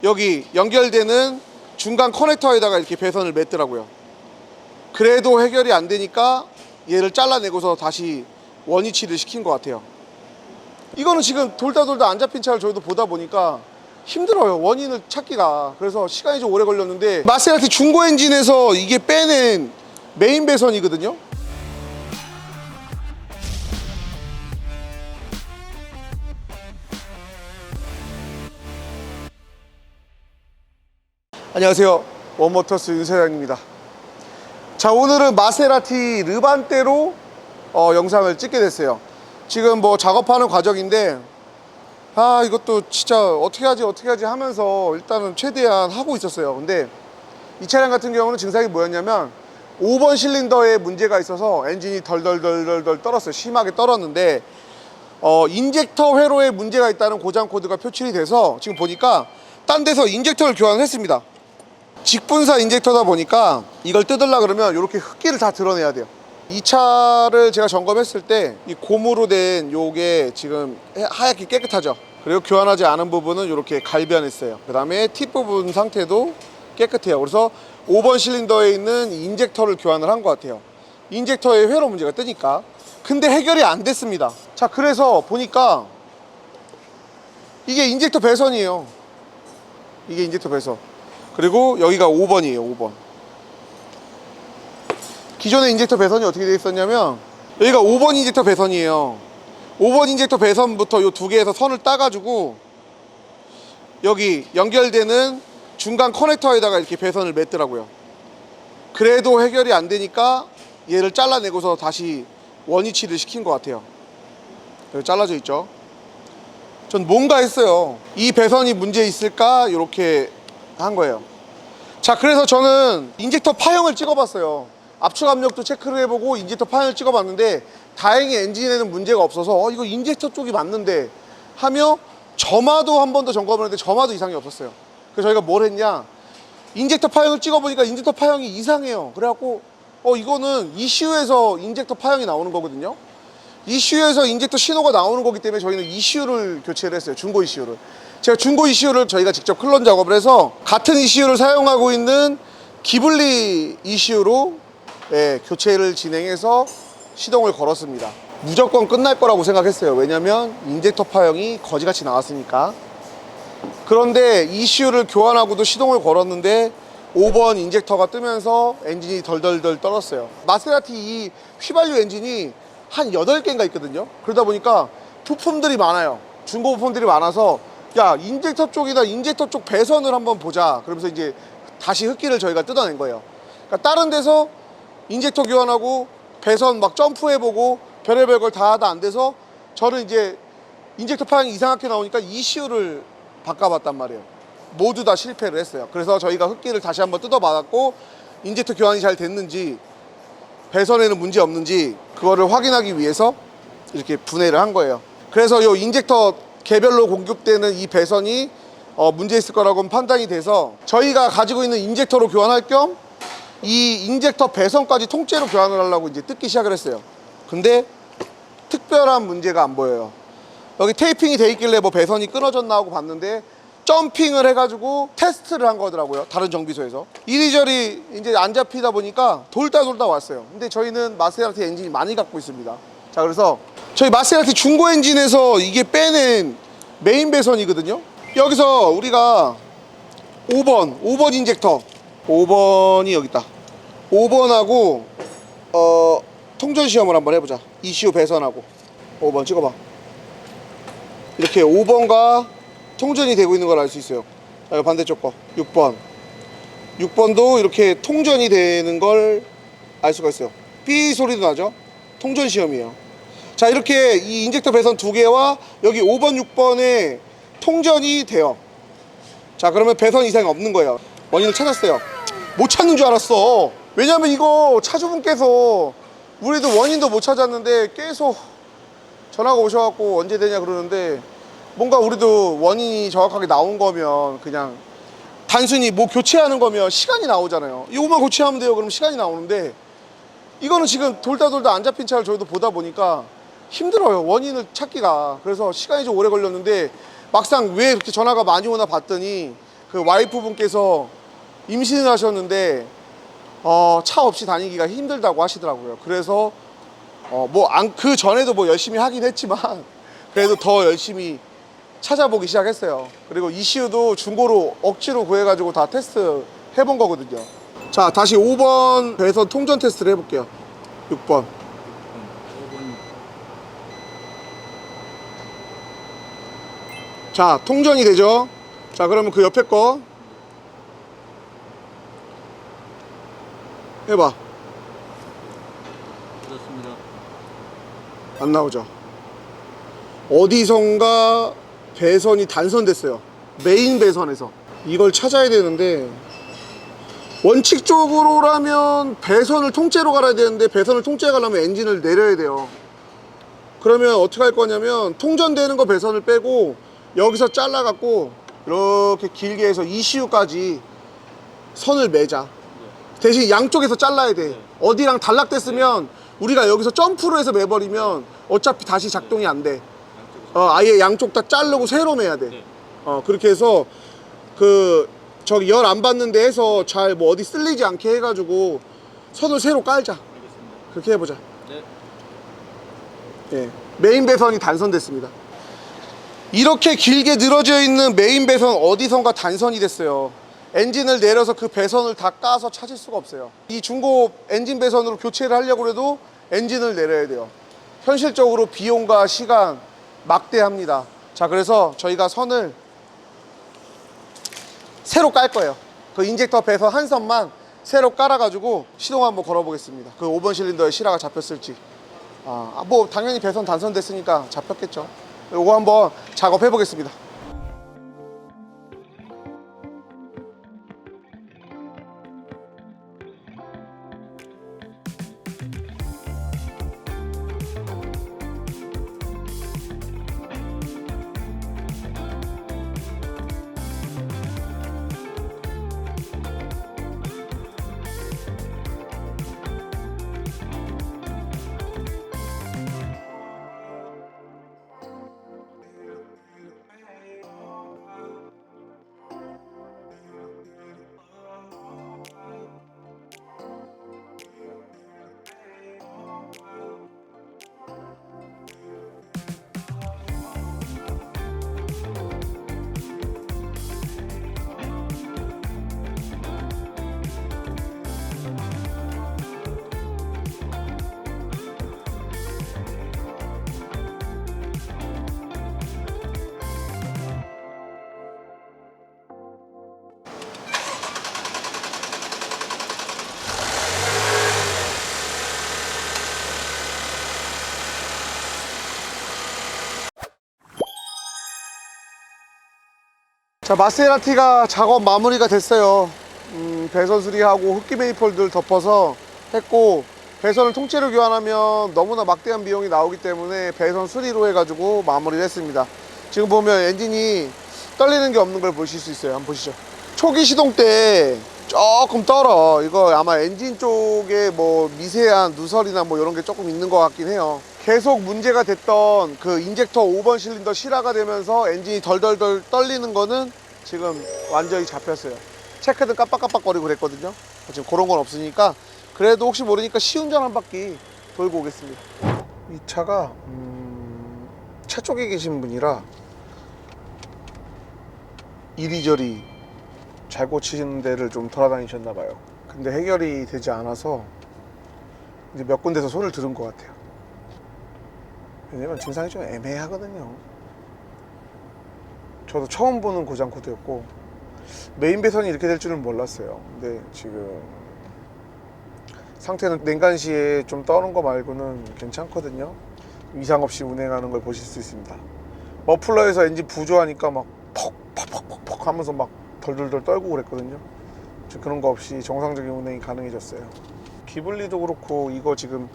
여기 연결되는 중간 커넥터에다가 이렇게 배선을 맸더라고요. 그래도 해결이 안 되니까 얘를 잘라내고서 다시 원위치를 시킨 것 같아요. 이거는 지금 돌다 안 잡힌 차를 저희도 보다 보니까 힘들어요, 원인을 찾기가. 그래서 시간이 좀 오래 걸렸는데, 마세라티 중고 엔진에서 이게 빼낸 메인 배선이거든요. 안녕하세요, 원모터스 윤 사장입니다. 자, 오늘은 마세라티 르반떼로 영상을 찍게 됐어요. 지금 뭐 작업하는 과정인데, 이것도 진짜 어떻게 하지 하면서 일단은 최대한 하고 있었어요. 근데 이 차량 같은 경우는 증상이 뭐였냐면 5번 실린더에 문제가 있어서 엔진이 덜덜 떨었어요. 심하게 떨었는데 인젝터 회로에 문제가 있다는 고장 코드가 표출이 돼서 지금 보니까 딴 데서 인젝터를 교환했습니다. 직분사 인젝터다 보니까 이걸 뜯으려 그러면 이렇게 흡기를 다 드러내야 돼요. 이 차를 제가 점검했을 때 이 고무로 된 요게 지금 하얗게 깨끗하죠. 그리고 교환하지 않은 부분은 이렇게 갈변했어요. 그 다음에 팁 부분 상태도 깨끗해요. 그래서 5번 실린더에 있는 인젝터를 교환을 한 것 같아요. 인젝터에 회로 문제가 뜨니까. 근데 해결이 안 됐습니다. 자, 그래서 보니까 이게 인젝터 배선이에요. 이게 인젝터 배선. 그리고 여기가 5번이에요 5번. 기존의 인젝터 배선이 어떻게 되어 있었냐면 여기가 5번 인젝터 배선이에요. 5번 인젝터 배선부터 이 두 개에서 선을 따가지고 여기 연결되는 중간 커넥터에다가 이렇게 배선을 맸더라고요. 그래도 해결이 안 되니까 얘를 잘라내고서 다시 원위치를 시킨 것 같아요. 여기 잘라져 있죠. 전 뭔가 했어요. 이 배선이 문제 있을까 이렇게 한 거예요. 자, 그래서 저는 인젝터 파형을 찍어봤어요. 압축 압력도 체크를 해보고 인젝터 파형을 찍어봤는데 다행히 엔진에는 문제가 없어서 이거 인젝터 쪽이 맞는데 하며 점화도 한 번 더 점검을 했는데 점화도 이상이 없었어요. 그래서 저희가 뭘 했냐, 인젝터 파형을 찍어보니까 인젝터 파형이 이상해요. 그래갖고 이거는 ECU에서 인젝터 파형이 나오는 거거든요. ECU에서 인젝터 신호가 나오는 거기 때문에 저희는 ECU를 교체를 했어요. 중고 ECU를. 제가 중고 ECU를 저희가 직접 클론 작업을 해서 같은 ECU를 사용하고 있는 기블리 ECU로 교체를 진행해서 시동을 걸었습니다. 무조건 끝날 거라고 생각했어요. 왜냐면 인젝터 파형이 거지같이 나왔으니까. 그런데 ECU를 교환하고도 시동을 걸었는데 5번 인젝터가 뜨면서 엔진이 덜덜 떨었어요. 마세라티 이 휘발유 엔진이 한 8개인가 있거든요. 그러다 보니까 부품들이 많아요. 중고 부품들이 많아서 야, 인젝터 쪽이나 인젝터 쪽 배선을 한번 보자. 그러면서 이제 다시 흡기를 저희가 뜯어낸 거예요. 그러니까 다른 데서 인젝터 교환하고 배선 막 점프해보고 별의별 걸 다 하다 안 돼서 저는 이제 인젝터 파형이 이상하게 나오니까 ECU를 바꿔봤단 말이에요. 모두 다 실패를 했어요. 그래서 저희가 흡기를 다시 한번 뜯어받았고 인젝터 교환이 잘 됐는지 배선에는 문제 없는지 그거를 확인하기 위해서 이렇게 분해를 한 거예요. 그래서 이 인젝터 개별로 공급되는 이 배선이 문제 있을 거라고 판단이 돼서 저희가 가지고 있는 인젝터로 교환할 겸 이 인젝터 배선까지 통째로 교환을 하려고 이제 뜯기 시작을 했어요. 근데 특별한 문제가 안 보여요. 여기 테이핑이 돼 있길래 뭐 배선이 끊어졌나 하고 봤는데 점핑을 해가지고 테스트를 한 거더라고요. 다른 정비소에서. 이리저리 이제 안 잡히다 보니까 돌다 왔어요. 근데 저희는 마세라티 엔진이 많이 갖고 있습니다. 자, 그래서 저희 마세라티 중고 엔진에서 이게 빼낸 메인 배선이거든요. 여기서 우리가 5번 인젝터 5번이 여기 있다. 5번하고 통전 시험을 한번 해보자. ECU 배선하고 5번 찍어봐. 이렇게 5번과 통전이 되고 있는 걸 알 수 있어요. 자, 반대쪽 거 6번도 이렇게 통전이 되는 걸 알 수가 있어요. 삐 소리도 나죠. 통전 시험이에요. 자, 이렇게 이 인젝터 배선 2개와 여기 5번 6번에 통전이 돼요. 자, 그러면 배선 이상이 없는 거예요. 원인을 찾았어요. 못 찾는 줄 알았어. 왜냐면 이거 차주분께서 우리도 원인도 못 찾았는데 계속 전화가 오셔갖고 언제 되냐 그러는데, 뭔가 우리도 원인이 정확하게 나온 거면 그냥 단순히 뭐 교체하는 거면 시간이 나오잖아요. 이거만 교체하면 돼요. 그럼 시간이 나오는데 이거는 지금 돌다 안 잡힌 차를 저희도 보다 보니까 힘들어요, 원인을 찾기가. 그래서 시간이 좀 오래 걸렸는데 막상 왜 이렇게 전화가 많이 오나 봤더니 그 와이프분께서 임신을 하셨는데 차 없이 다니기가 힘들다고 하시더라고요. 그래서 그 전에도 뭐 열심히 하긴 했지만 그래도 더 열심히 찾아보기 시작했어요. 그리고 ECU도 중고로 억지로 구해가지고 다 테스트 해본 거거든요. 자, 다시 5번 배선 통전 테스트를 해볼게요. 6번. 자, 통전이 되죠. 자, 그러면 그 옆에 거 해봐. 그렇습니다. 안 나오죠. 어디선가 배선이 단선됐어요. 메인 배선에서. 이걸 찾아야 되는데 원칙적으로라면 배선을 통째로 갈아야 되는데 배선을 통째로 가려면 엔진을 내려야 돼요. 그러면 어떻게 할 거냐면 통전되는 거 배선을 빼고 여기서 잘라갖고 이렇게 길게 해서 ECU까지 선을 매자. 대신 양쪽에서 잘라야 돼. 어디랑 단락됐으면 우리가 여기서 점프로 해서 매버리면 어차피 다시 작동이 안 돼. 아예 양쪽 다 자르고 새로 매야 돼. 그렇게 해서 저기 열 안 받는 데 해서 잘 뭐 어디 쓸리지 않게 해가지고 선을 새로 깔자. 그렇게 해보자. 네. 예, 메인 배선이 단선됐습니다. 이렇게 길게 늘어져 있는 메인 배선 어디선가 단선이 됐어요. 엔진을 내려서 그 배선을 다 까서 찾을 수가 없어요. 이 중고 엔진 배선으로 교체를 하려고 해도 엔진을 내려야 돼요. 현실적으로 비용과 시간 막대합니다. 자, 그래서 저희가 선을 새로 깔 거예요. 그 인젝터 배선 한 선만 새로 깔아가지고 시동 한번 걸어보겠습니다. 그 5번 실린더에 실화가 잡혔을지. 뭐 당연히 배선 단선됐으니까 잡혔겠죠. 요거 한번 작업해 보겠습니다. 자, 마세라티가 작업 마무리가 됐어요. 배선 수리하고 흡기 매니폴드를 덮어서 했고, 배선을 통째로 교환하면 너무나 막대한 비용이 나오기 때문에 배선 수리로 해가지고 마무리를 했습니다. 지금 보면 엔진이 떨리는 게 없는 걸 보실 수 있어요. 한번 보시죠. 초기 시동 때 조금 떨어. 이거 아마 엔진 쪽에 뭐 미세한 누설이나 뭐 이런 게 조금 있는 것 같긴 해요. 계속 문제가 됐던 그 인젝터 5번 실린더 실화가 되면서 엔진이 덜덜덜 떨리는 거는 지금 완전히 잡혔어요. 체크등 깜빡깜빡거리고 그랬거든요. 지금 그런 건 없으니까 그래도 혹시 모르니까 시운전 한 바퀴 돌고 오겠습니다. 이 차가 차 쪽에 계신 분이라 이리저리 잘 고치는 데를 좀 돌아다니셨나 봐요. 근데 해결이 되지 않아서 이제 몇 군데서 손을 들은 것 같아요. 왜냐면 증상이 좀 애매하거든요. 저도 처음 보는 고장 코드였고 메인 배선이 이렇게 될 줄은 몰랐어요. 근데 지금 상태는 냉간시에 좀 떠는 거 말고는 괜찮거든요. 이상 없이 운행하는 걸 보실 수 있습니다. 머플러에서 엔진 부조하니까 막 퍽퍽퍽퍽 하면서 막 덜덜덜 떨고 그랬거든요. 지금 그런 거 없이 정상적인 운행이 가능해졌어요. 기블리도 그렇고 이거 지금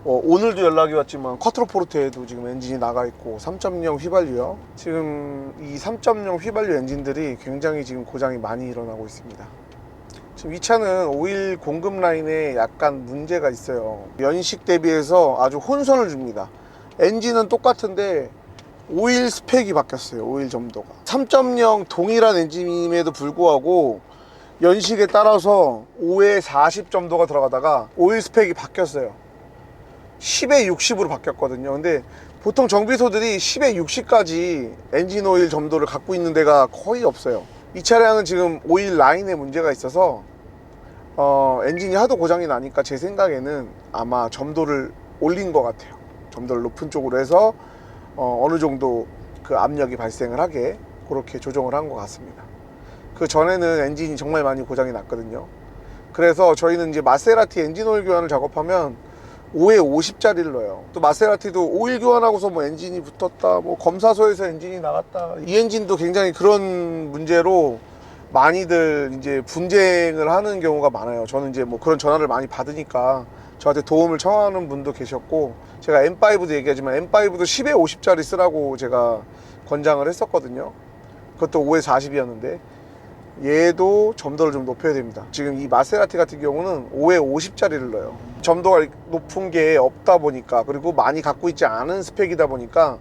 오늘도 연락이 왔지만 쿼트로포르테에도 지금 엔진이 나가 있고 3.0 휘발유요. 지금 이 3.0 휘발유 엔진들이 굉장히 지금 고장이 많이 일어나고 있습니다. 지금 이 차는 오일 공급 라인에 약간 문제가 있어요. 연식 대비해서 아주 혼선을 줍니다. 엔진은 똑같은데 오일 스펙이 바뀌었어요. 오일 점도가 3.0 동일한 엔진임에도 불구하고 연식에 따라서 5에 40 정도가 들어가다가 오일 스펙이 바뀌었어요. 10에 60으로 바뀌었거든요. 근데 보통 정비소들이 10에 60까지 엔진 오일 점도를 갖고 있는 데가 거의 없어요. 이 차량은 지금 오일 라인에 문제가 있어서 엔진이 하도 고장이 나니까 제 생각에는 아마 점도를 올린 것 같아요. 점도를 높은 쪽으로 해서 어느 정도 그 압력이 발생을 하게 그렇게 조정을 한 것 같습니다. 그 전에는 엔진이 정말 많이 고장이 났거든요. 그래서 저희는 이제 마세라티 엔진 오일 교환을 작업하면 5에 50짜리를 넣어요. 또 마세라티도 오일 교환하고서 뭐 엔진이 붙었다, 뭐 검사소에서 엔진이 나갔다, 이 엔진도 굉장히 그런 문제로 많이들 이제 분쟁을 하는 경우가 많아요. 저는 이제 뭐 그런 전화를 많이 받으니까 저한테 도움을 청하는 분도 계셨고, 제가 M5도 얘기하지만 M5도 10에 50짜리 쓰라고 제가 권장을 했었거든요. 그것도 5에 40이었는데 얘도 점도를 좀 높여야 됩니다. 지금 이 마세라티 같은 경우는 5에 50짜리를 넣어요. 점도가 높은 게 없다 보니까, 그리고 많이 갖고 있지 않은 스펙이다 보니까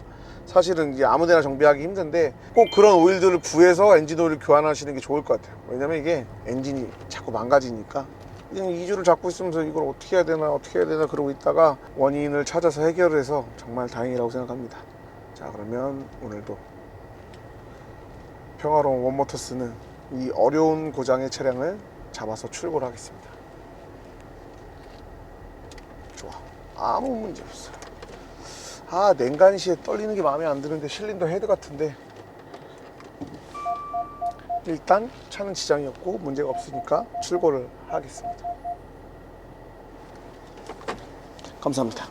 사실은 이제 아무데나 정비하기 힘든데, 꼭 그런 오일들을 구해서 엔진 오일을 교환하시는 게 좋을 것 같아요. 왜냐면 이게 엔진이 자꾸 망가지니까. 그냥 2주를 잡고 있으면서 이걸 어떻게 해야 되나 그러고 있다가 원인을 찾아서 해결을 해서 정말 다행이라고 생각합니다. 자, 그러면 오늘도 평화로운 원모터스는 이 어려운 고장의 차량을 잡아서 출고를 하겠습니다. 좋아, 아무 문제 없어요. 아, 냉간시에 떨리는 게 마음에 안 드는데 실린더 헤드 같은데 일단 차는 지장이 없고 문제가 없으니까 출고를 하겠습니다. 감사합니다.